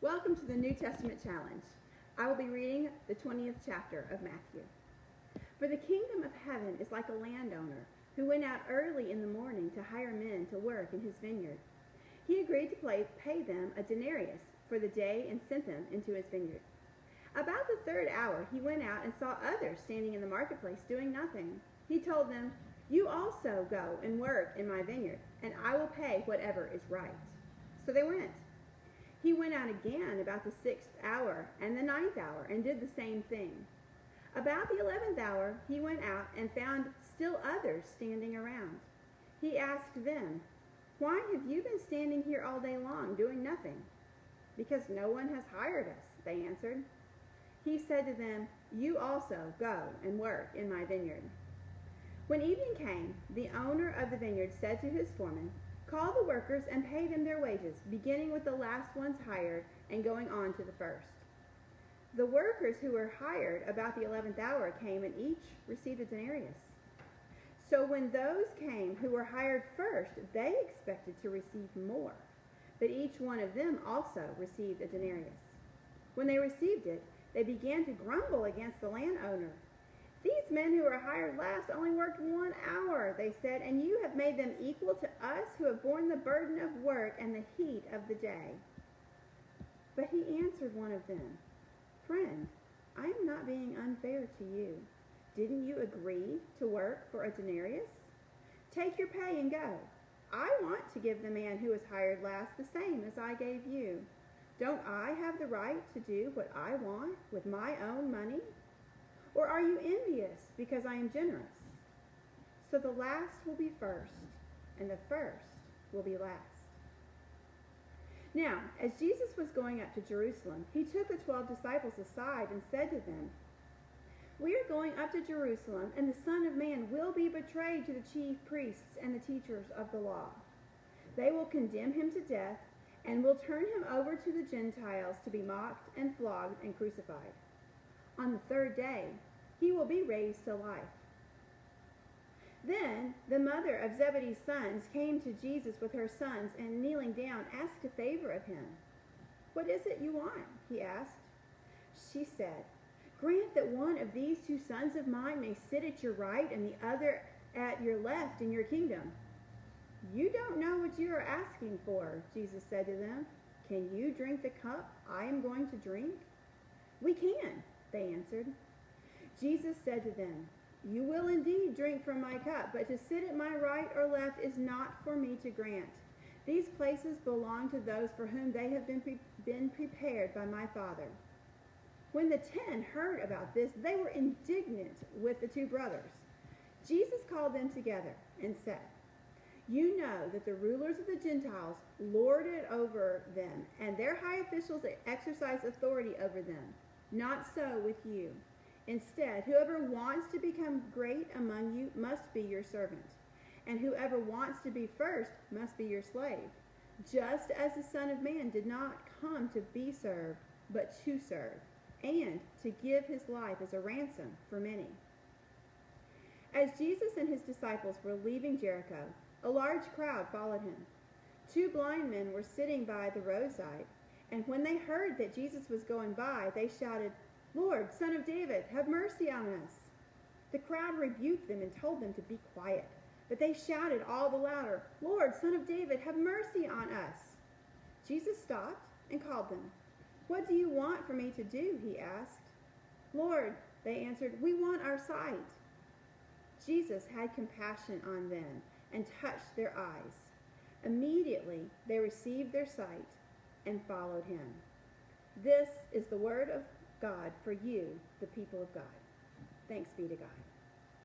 Welcome to the New Testament Challenge. I will be reading the 20th chapter of Matthew. For the kingdom of heaven is like a landowner who went out early in the morning to hire men to work in his vineyard. He agreed to pay them a denarius for the day and sent them into his vineyard. About the third hour he went out and saw others standing in the marketplace doing nothing. He told them, "You also go and work in my vineyard, and I will pay whatever is right." So they went. He went out again about the 6th hour and the 9th hour and did the same thing. About the 11th hour he went out and found still others standing around. He asked them, "Why have you been standing here all day long doing nothing?" "Because no one has hired us," they answered. He said to them, "You also go and work in my vineyard." When evening came, the owner of the vineyard said to his foreman, "Call the workers and pay them their wages, beginning with the last ones hired and going on to the first." The workers who were hired about the 11th hour came and each received a denarius. So when those came who were hired first, they expected to receive more, but each one of them also received a denarius. When they received it, they began to grumble against the landowner. "These men who were hired last only worked 1 hour," they said, "and you have made them equal to us who have borne the burden of work and the heat of the day." But he answered one of them, "Friend, I am not being unfair to you. Didn't you agree to work for a denarius? Take your pay and go. I want to give the man who was hired last the same as I gave you. Don't I have the right to do what I want with my own money? Or are you envious because I am generous?" So the last will be first, and the first will be last. Now, as Jesus was going up to Jerusalem, he took the 12 disciples aside and said to them, "We are going up to Jerusalem, and the Son of Man will be betrayed to the chief priests and the teachers of the law. They will condemn him to death and will turn him over to the Gentiles to be mocked and flogged and crucified. On the third day, he will be raised to life." Then the mother of Zebedee's sons came to Jesus with her sons and, kneeling down, asked a favor of him. "What is it you want?" he asked. She said, "Grant that one of these 2 sons of mine may sit at your right and the other at your left in your kingdom." "You don't know what you are asking for," Jesus said to them. "Can you drink the cup I am going to drink?" "We can," they answered. Jesus said to them, "You will indeed drink from my cup, but to sit at my right or left is not for me to grant. These places belong to those for whom they have been prepared by my Father." When the 10 heard about this, they were indignant with the 2 brothers. Jesus called them together and said, "You know that the rulers of the Gentiles lord it over them, and their high officials exercise authority over them. Not so with you. Instead, whoever wants to become great among you must be your servant, and whoever wants to be first must be your slave, just as the Son of Man did not come to be served, but to serve, and to give his life as a ransom for many." As Jesus and his disciples were leaving Jericho, a large crowd followed him. 2 blind men were sitting by the roadside, and when they heard that Jesus was going by, they shouted, "Lord, Son of David, have mercy on us." The crowd rebuked them and told them to be quiet, but they shouted all the louder, "Lord, Son of David, have mercy on us." Jesus stopped and called them. "What do you want for me to do?" he asked. "Lord," they answered, "we want our sight." Jesus had compassion on them and touched their eyes. Immediately they received their sight and followed him. This is the word of God for you, the people of God. Thanks be to God.